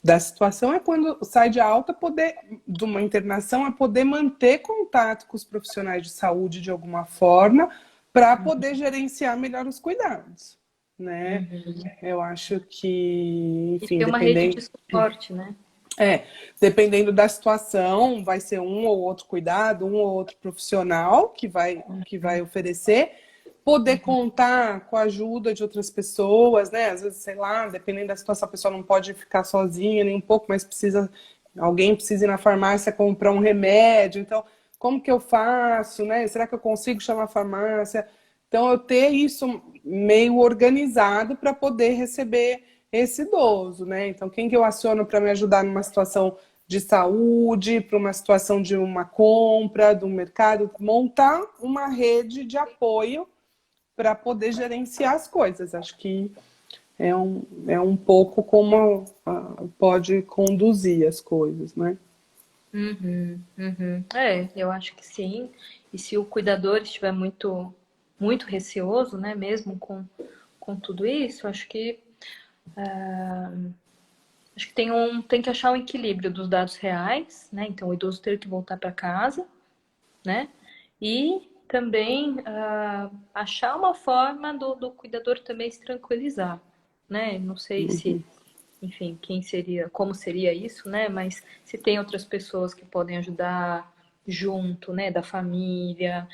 da situação, é quando sai de alta, de uma internação, é poder manter contato com os profissionais de saúde de alguma forma para poder gerenciar melhor os cuidados, né? Eu acho que, E enfim, ter uma rede de suporte, né? Dependendo da situação, vai ser um ou outro cuidado, um ou outro profissional que vai oferecer. Poder contar com a ajuda de outras pessoas, né? Às vezes, sei lá, dependendo da situação, a pessoa não pode ficar sozinha nem um pouco, mas alguém precisa ir na farmácia comprar um remédio. Então, como que eu faço, né? Será que eu consigo chamar a farmácia? Então, eu ter isso meio organizado para poder receber esse idoso, né? Então, quem que eu aciono para me ajudar numa situação de saúde, para uma situação de uma compra, do mercado, montar uma rede de apoio para poder gerenciar as coisas. Acho que é um pouco como pode conduzir as coisas, né? Eu acho que sim. E se o cuidador estiver muito receoso, né, mesmo com tudo isso, acho que tem que achar o equilíbrio dos dados reais, né? Então o idoso ter que voltar para casa, né? E também achar uma forma do cuidador também se tranquilizar, né? Não sei se, enfim, como seria isso, né? Mas se tem outras pessoas que podem ajudar junto, né? Da família,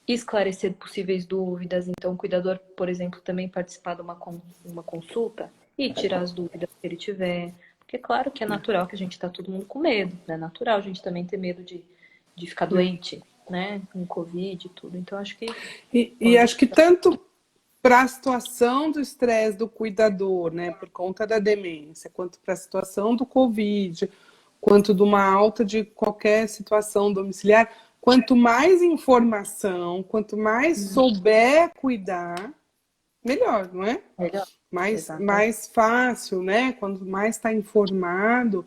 esclarecer possíveis dúvidas. Então, o cuidador, por exemplo, também participar de uma consulta e tirar as dúvidas que ele tiver. Porque, claro que é natural que a gente está todo mundo com medo, né? É natural a gente também ter medo de ficar doente, né? Com Covid e tudo. Então, acho que. E acho que tanto para a situação do estresse do cuidador, né, por conta da demência, quanto para a situação do Covid, quanto de uma alta de qualquer situação domiciliar, quanto mais informação, quanto mais souber cuidar, melhor, não é? Melhor. Mais fácil, né? Quanto mais está informado,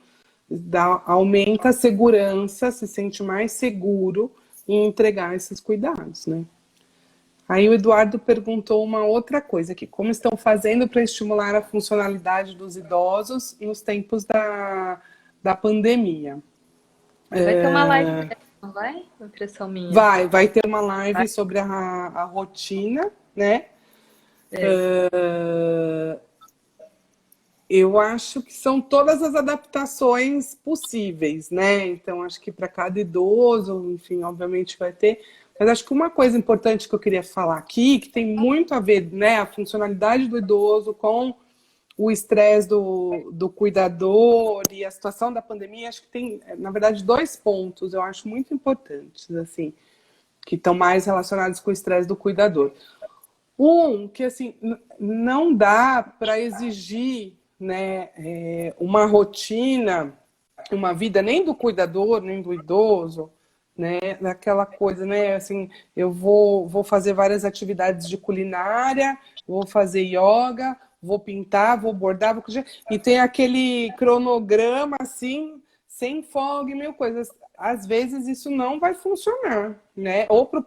aumenta a segurança, se sente mais seguro em entregar esses cuidados, né? Aí o Eduardo perguntou uma outra coisa, que como estão fazendo para estimular a funcionalidade dos idosos nos tempos da pandemia? Vai ter uma live, não vai? Impressão minha. Vai ter uma live sobre a rotina, né? Eu acho que são todas as adaptações possíveis, né? Então, acho que para cada idoso, enfim, obviamente vai ter. Mas acho que uma coisa importante que eu queria falar aqui, que tem muito a ver, né, a funcionalidade do idoso com o estresse do cuidador e a situação da pandemia, acho que tem, na verdade, dois pontos eu acho muito importantes, assim, que estão mais relacionados com o estresse do cuidador. Que assim, não dá para exigir, né, uma rotina, uma vida nem do cuidador, nem do idoso, né, daquela coisa, né, assim, eu vou fazer várias atividades de culinária, vou fazer yoga, vou pintar, vou bordar, vou cozinhar. E tem aquele cronograma assim, sem folga e mil coisas. Às vezes isso não vai funcionar, né? Ou para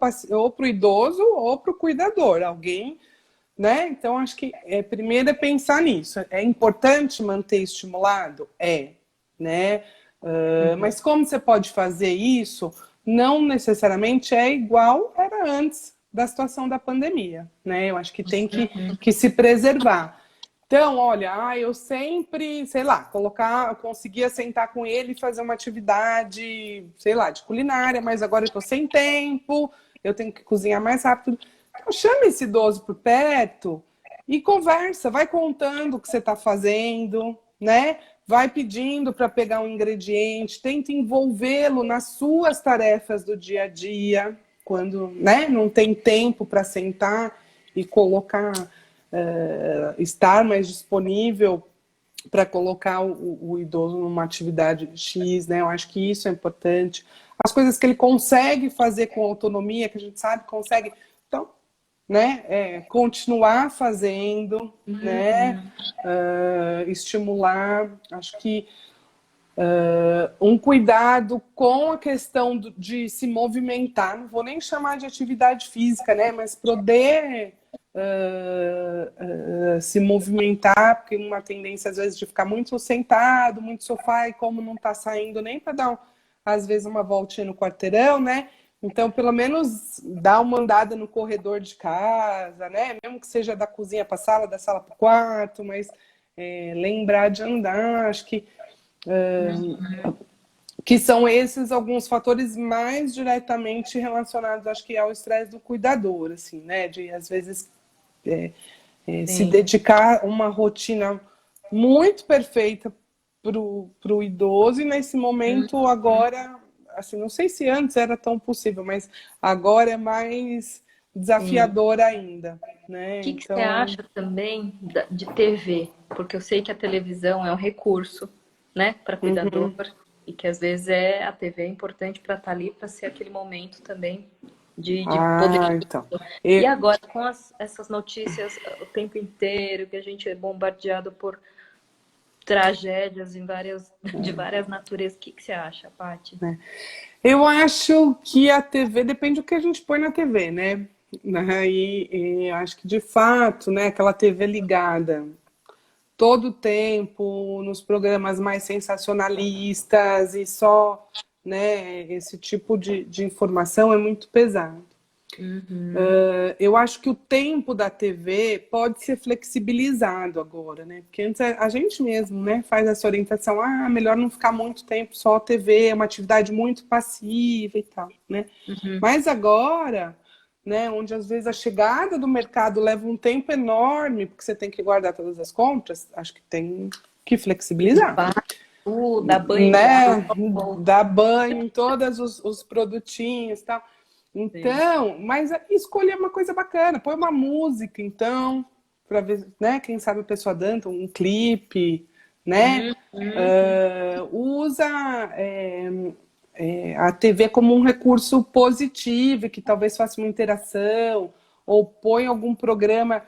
o idoso ou para o cuidador. Alguém, né? Então, acho que primeiro é pensar nisso. É importante manter estimulado? É, né? Mas como você pode fazer isso? Não necessariamente é igual era antes da situação da pandemia, né? Eu acho que tem que se preservar. Então, olha, eu sempre, sei lá, eu conseguia sentar com ele e fazer uma atividade, sei lá, de culinária, mas agora eu tô sem tempo, eu tenho que cozinhar mais rápido. Então, chama esse idoso por perto e conversa, vai contando o que você está fazendo, né? Vai pedindo para pegar um ingrediente, tenta envolvê-lo nas suas tarefas do dia a dia, quando, né, não tem tempo para sentar e colocar, estar mais disponível para colocar o idoso numa atividade X, né? Eu acho que isso é importante. As coisas que ele consegue fazer com autonomia, que a gente sabe que consegue, então, né? Continuar fazendo, né? Estimular. Acho que um cuidado com a questão de se movimentar, não vou nem chamar de atividade física, né? Mas poder se movimentar, porque uma tendência às vezes de ficar muito sentado, muito sofá, e como não está saindo nem para dar, às vezes, uma voltinha no quarteirão, né? Então, pelo menos dar uma andada no corredor de casa, né? Mesmo que seja da cozinha para a sala, da sala para o quarto, mas lembrar de andar, acho que são esses alguns fatores mais diretamente relacionados, acho que ao estresse do cuidador, assim, né? De, às vezes, se dedicar a uma rotina muito perfeita para o idoso, e nesse momento agora, assim, não sei se antes era tão possível, mas agora é mais desafiador ainda, né? O que você Então, acha também de TV? Porque eu sei que a televisão é um recurso, né, para cuidador, e que às vezes a TV é importante para estar ali, para ser aquele momento também de poder. então. E agora, com essas notícias o tempo inteiro, que a gente é bombardeado por tragédias de várias naturezas, o que você acha, Paty? Eu acho que a TV depende do que a gente põe na TV, né? E acho que de fato, né, aquela TV ligada todo o tempo nos programas mais sensacionalistas e só, né, esse tipo de informação é muito pesado. Eu acho que o tempo da TV pode ser flexibilizado agora, né? Porque antes a gente mesmo, né, faz essa orientação, melhor não ficar muito tempo só a TV, é uma atividade muito passiva e tal, né? Mas agora, né, onde às vezes a chegada do mercado leva um tempo enorme, porque você tem que guardar todas as compras, acho que tem que flexibilizar. Dá banho de Né? água. Dá banho em todos os produtinhos e tal. Então, mas escolher uma coisa bacana, põe uma música, então, para ver, né? Quem sabe a pessoa dança, um clipe, né? Usa a TV como um recurso positivo, que talvez faça uma interação, ou põe algum programa,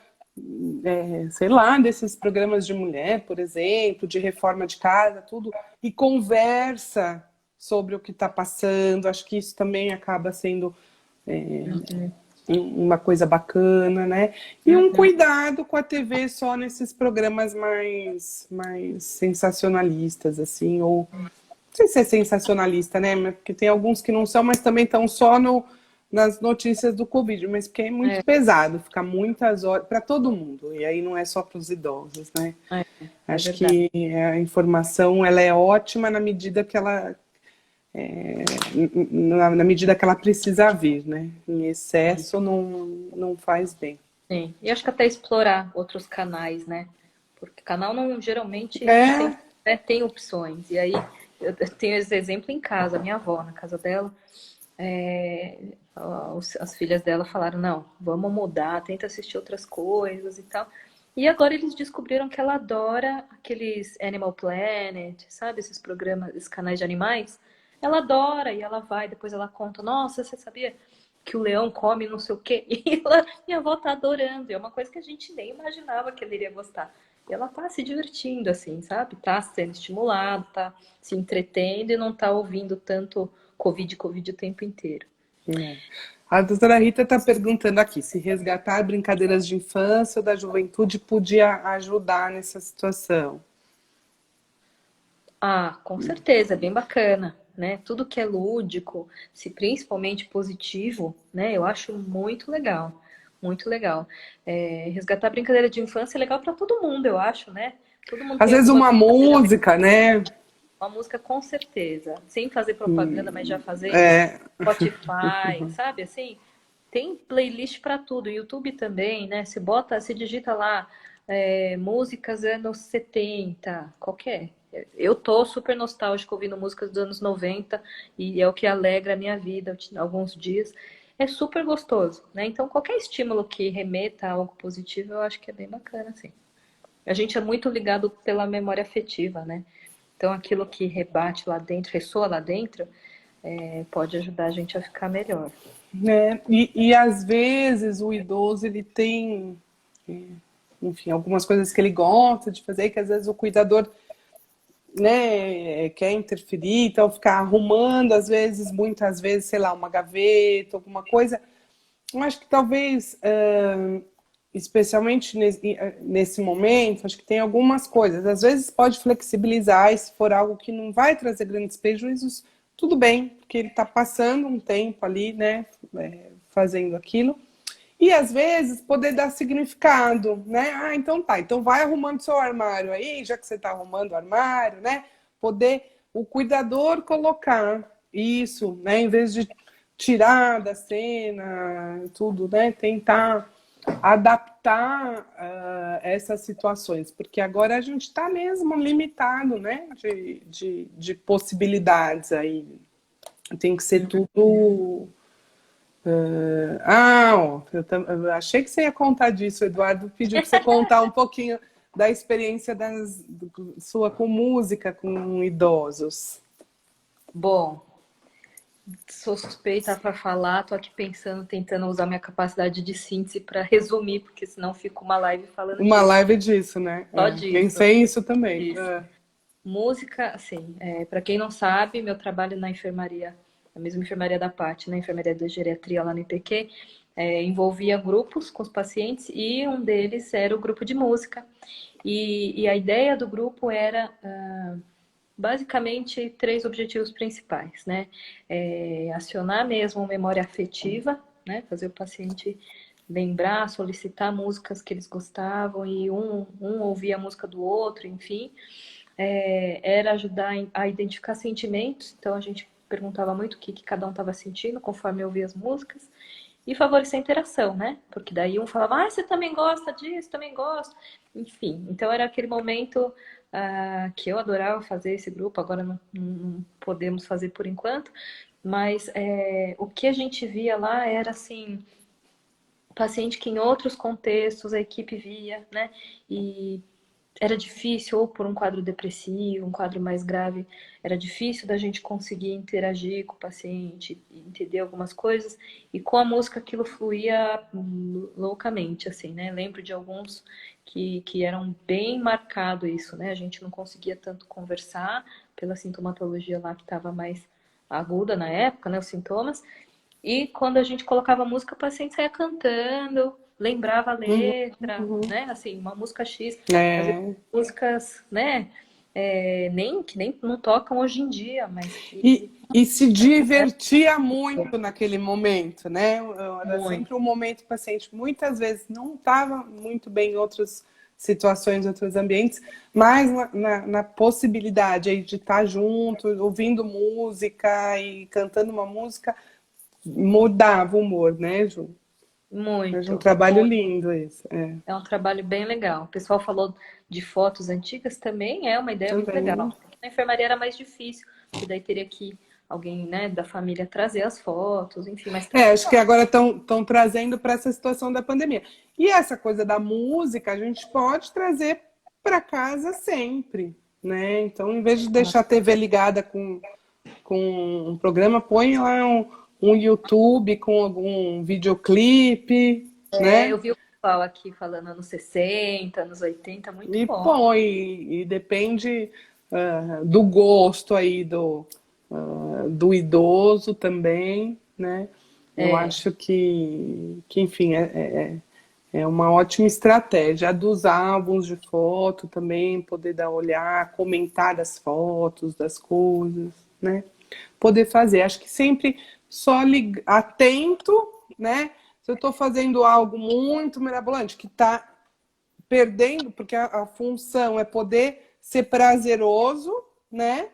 sei lá, desses programas de mulher, por exemplo, de reforma de casa, tudo, e conversa sobre o que está passando. Acho que isso também acaba sendo uma coisa bacana, né? E um cuidado com a TV só nesses programas mais sensacionalistas, assim, ou não sei se é sensacionalista, né? Porque tem alguns que não são, mas também estão só nas notícias do Covid, mas porque é muito pesado, ficar muitas horas para todo mundo, e aí não é só para os idosos, né? Acho que a informação ela é ótima na medida que ela na medida que ela precisa vir, né? Em excesso não faz bem. Sim, e acho que até explorar outros canais, né? Porque canal não geralmente tem opções. E aí eu tenho esse exemplo em casa, minha avó, na casa dela, as filhas dela falaram, não, vamos mudar, tenta assistir outras coisas e tal. E agora eles descobriram que ela adora aqueles Animal Planet, sabe? Esses programas, esses canais de animais. Ela adora e ela vai, depois ela conta, nossa, você sabia que o leão come não sei o quê. E ela, minha avó tá adorando. E é uma coisa que a gente nem imaginava que ela iria gostar. E ela tá se divertindo, assim, sabe? Tá sendo estimulado, tá se entretendo e não tá ouvindo tanto Covid, Covid o tempo inteiro. É. A doutora Rita está perguntando aqui se resgatar brincadeiras de infância ou da juventude podia ajudar nessa situação. Ah, com certeza, é bem bacana, né? Tudo que é lúdico, se principalmente positivo, né? Eu acho muito legal, muito legal. Resgatar a brincadeira de infância é legal para todo mundo, eu acho, né? Todo mundo Às tem vezes alguma uma brincadeira, música, né? uma música com certeza, sem fazer propaganda, mas já fazendo É, Spotify, sabe assim? Tem playlist para tudo, YouTube também, né? Se bota, se digita lá, músicas anos 70, qualquer. Eu tô super nostálgico ouvindo músicas dos anos 90 e é o que alegra a minha vida alguns dias. É super gostoso, né? Então, qualquer estímulo que remeta a algo positivo, eu acho que é bem bacana, assim. A gente é muito ligado pela memória afetiva, né? Então, aquilo que rebate lá dentro, ressoa lá dentro, pode ajudar a gente a ficar melhor. né? E às vezes o idoso ele tem, enfim, algumas coisas que ele gosta de fazer que às vezes o cuidador, né, quer interferir, então ficar arrumando às vezes, muitas vezes, sei lá, uma gaveta, alguma coisa. Eu acho que talvez, especialmente nesse momento, acho que tem algumas coisas. Às vezes pode flexibilizar, e se for algo que não vai trazer grandes prejuízos, tudo bem, porque ele está passando um tempo ali, né, fazendo aquilo. E às vezes poder dar significado, né? Ah, então tá, então vai arrumando seu armário aí, já que você está arrumando o armário, né? Poder o cuidador colocar isso, né? Em vez de tirar da cena, tudo, né? Tentar adaptar essas situações, porque agora a gente está mesmo limitado, né? De possibilidades aí. Tem que ser tudo ó, eu achei que você ia contar disso. O Eduardo pediu para você contar um pouquinho da experiência sua com música com idosos. Bom, sou suspeita para falar, tô aqui pensando, tentando usar minha capacidade de síntese para resumir, porque senão fica uma live falando Uma disso. live disso, né? Só disso. Pensei isso também. Isso. Música, assim, para quem não sabe, meu trabalho na enfermaria, a mesma enfermaria da Paty, na enfermaria da geriatria lá no IPQ, envolvia grupos com os pacientes e um deles era o grupo de música. E a ideia do grupo era basicamente três objetivos principais, né? Acionar mesmo a memória afetiva, né? Fazer o paciente lembrar, solicitar músicas que eles gostavam e um ouvir a música do outro, enfim. Era ajudar a identificar sentimentos, então a gente perguntava muito o que cada um estava sentindo conforme eu ouvia as músicas. E favorecer a interação, né? Porque daí um falava, ah, você também gosta disso, também gosto. Enfim, então era aquele momento que eu adorava fazer esse grupo, agora não podemos fazer por enquanto, mas o que a gente via lá era assim, paciente que em outros contextos a equipe via, né? E era difícil, ou por um quadro depressivo, um quadro mais grave, era difícil da gente conseguir interagir com o paciente, entender algumas coisas, e com a música aquilo fluía loucamente, assim, né? Lembro de alguns que eram bem marcado isso, né? A gente não conseguia tanto conversar pela sintomatologia lá que estava mais aguda na época, né? Os sintomas, e quando a gente colocava música, o paciente saía cantando, lembrava a Uhum, letra, uhum. né? Assim, uma música X, às vezes É. músicas, né? Que nem não tocam hoje em dia, mas que E se é divertia muito naquele momento, né? Era sempre muito, um momento que o paciente muitas vezes não estava muito bem em outras situações, em outros ambientes, mas na possibilidade aí de estar junto, ouvindo música e cantando uma música, mudava o humor, né, Ju? É um muito, trabalho muito. lindo esse. É um trabalho bem legal. O pessoal falou de fotos antigas, também é uma ideia muito Também. legal. Na enfermaria era mais difícil, porque daí teria que alguém, né, da família trazer as fotos, enfim, mas também Acho que agora estão trazendo para essa situação da pandemia. E essa coisa da música, a gente pode trazer para casa sempre, né? Então, em vez de deixar a TV ligada com um programa, põe lá um YouTube com algum videoclipe, né? Eu vi o pessoal aqui falando anos 60, anos 80, muito E bom. põe, e depende do gosto aí do idoso também, né? Eu É, acho que enfim, é uma ótima estratégia. A dos álbuns de foto também, poder dar olhar, comentar as fotos, das coisas, né? Poder fazer. Acho que sempre só atento, né? Se eu estou fazendo algo muito mirabolante, que está perdendo, porque a função é poder ser prazeroso, né?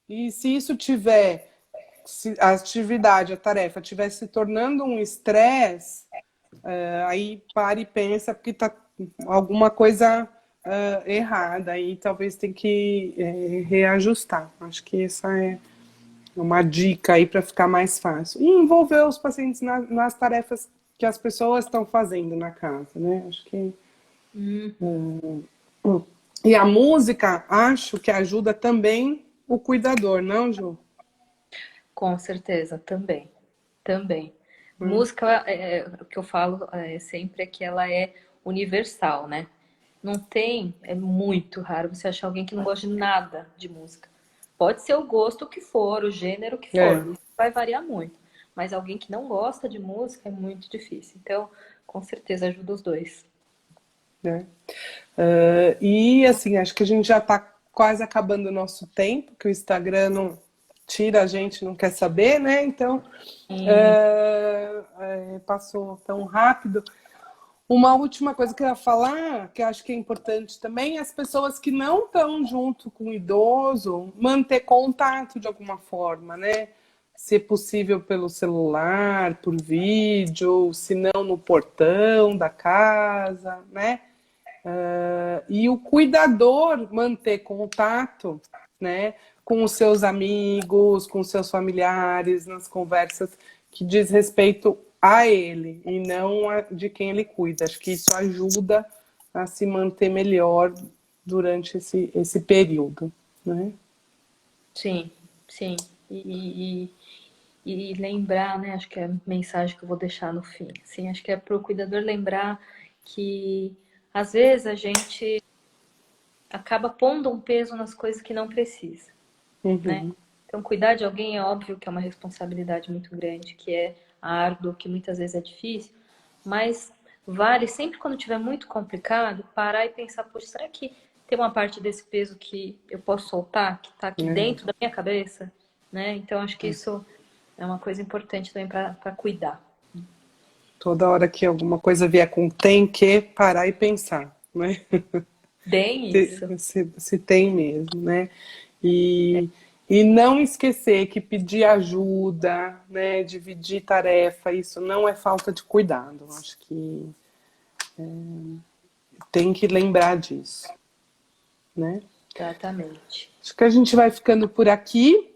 E se isso tiver, se a atividade, a tarefa estiver se tornando um estresse, aí para e pensa, porque está alguma coisa errada, aí talvez tem que reajustar. Acho que essa é uma dica aí para ficar mais fácil. E envolver os pacientes nas tarefas que as pessoas estão fazendo na casa, né? Acho que uhum, e a música, acho que ajuda também o cuidador, não, Ju? com certeza, também. Também. Hum. Música, o que eu falo sempre é que ela é universal, né? Não tem, é muito raro você achar alguém que não gosta de nada de música. Pode ser o gosto que for, o gênero que É, for, isso vai variar muito. Mas alguém que não gosta de música é muito difícil. Então, com certeza ajuda os dois. né? E assim, acho que a gente já está quase acabando o nosso tempo, que o Instagram não tira a gente, não quer saber, né? Então, E, passou tão rápido. Uma última coisa que eu ia falar, que eu acho que é importante também, é as pessoas que não estão junto com o idoso manter contato de alguma forma, né? Se possível pelo celular, por vídeo, se não no portão da casa, né? E o cuidador manter contato, né, com os seus amigos, com os seus familiares, nas conversas que diz respeito a ele e não a de quem ele cuida. Acho que isso ajuda a se manter melhor durante esse período, né? sim, sim. E lembrar, né? Acho que é a mensagem que eu vou deixar no fim. Assim, acho que é para o cuidador lembrar que às vezes a gente acaba pondo um peso nas coisas que não precisa, né? Uhum. Então, cuidar de alguém é óbvio que é uma responsabilidade muito grande, que é árduo, que muitas vezes é difícil, mas vale sempre quando tiver muito complicado parar e pensar, poxa, será que tem uma parte desse peso que eu posso soltar, que está aqui É, dentro da minha cabeça, né? Então, acho que isso é uma coisa importante também para cuidar. toda hora que alguma coisa vier com tem que parar e pensar, né? Bem isso. Se tem mesmo, né? E, e não esquecer que pedir ajuda, né, dividir tarefa, isso não é falta de cuidado. Acho que tem que lembrar disso, né? Exatamente. Acho que a gente vai ficando por aqui.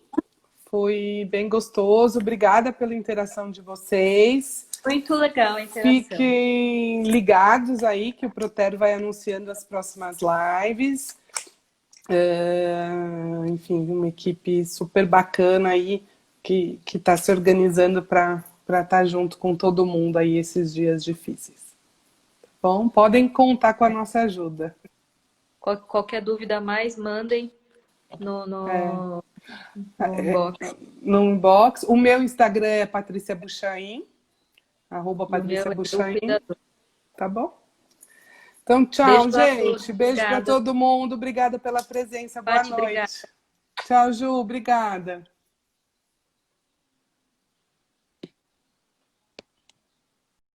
Foi bem gostoso. Obrigada pela interação de vocês. Muito legal a interação. Fiquem ligados aí que o Protero vai anunciando as próximas lives. Enfim, uma equipe super bacana aí que está se organizando para estar junto com todo mundo aí esses dias difíceis. Bom, podem contar com a nossa ajuda. Qualquer dúvida a mais, mandem no inbox. No inbox, o meu Instagram é Patrícia Buchain, @ E o meu Patrícia é o Buchain, cuidador. tá bom? Então, Beijo tchau, para todos. gente. Beijo para Obrigada. todo mundo. Obrigada pela presença. Boa Paty, obrigada. noite. Tchau, Ju. Obrigada.